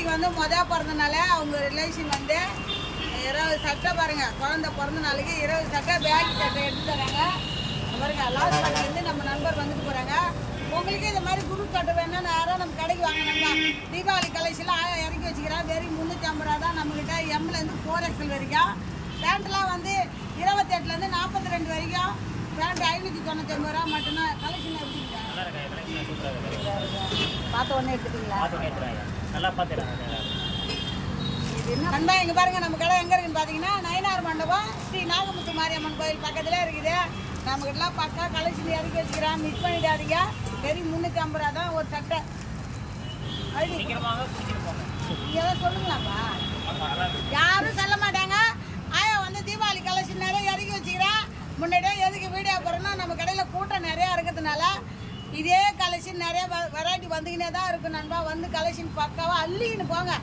தம்பிக்கு வந்து பிறந்தனால அவங்க ரிலேஷன் வந்து 20 சட்டை பாருங்க, குழந்தை பிறந்த நாளைக்கு 20 சட்டை பேக் சட்டை எடுத்து தராங்க பாருங்க. லாஸ்ட் வந்து நம்ம நண்பர் வந்துட்டு போகிறாங்க. உங்களுக்கு இந்த மாதிரி குரூப் சட்டை வேணும்னா நேரம் நம்ம கடைக்கு வாங்கினோம்னா தீபாவளி கலெக்ஷன்லாம் இறக்கி வச்சுக்கிறேன். வெறும் 350 ரூபா தான் நம்மக்கிட்ட. எம்லேருந்து 4XL வரைக்கும். பேண்ட்லாம் வந்து 28லேருந்து 42 வரைக்கும். பேண்ட் 599 ரூபா மட்டும்தான். கலெக்ஷன் எப்படி பார்த்த உடனே எடுத்துட்டீங்களா? நண்பா இங்கே பாருங்க, நம்ம கடை எங்கே இருக்குன்னு பார்த்தீங்கன்னா நயினார் மண்டபம் ஸ்ரீ நாகமுத்து மாரியம்மன் கோயில் பக்கத்தில் இருக்குது. நம்மக்கிட்டலாம் பக்கா கலெக்ஷன் இறக்கி வச்சுக்கிறோம். மிஸ் பண்ணிடாதீங்க. வெறும் 350 ரூபா தான் ஒரு சட்டை. இதெல்லாம் சொல்லுங்களாப்பா, யாரும் சொல்ல மாட்டாங்க. ஆயா வந்து தீபாவளி கலெக்ஷன் நிறைய இறக்கி வச்சுக்கிறேன். முன்னாடியே எதுக்கு வீடியோ போகிறோன்னா நம்ம கடையில் கூட்டம் நிறையா இருக்கிறதுனால இதே கலெக்ஷன் நிறைய வெரைட்டி வந்துக்கினே தான் இருக்கும் நண்பா. வந்து கலெக்ஷன் பக்காவாக அள்ளின்னு போங்க.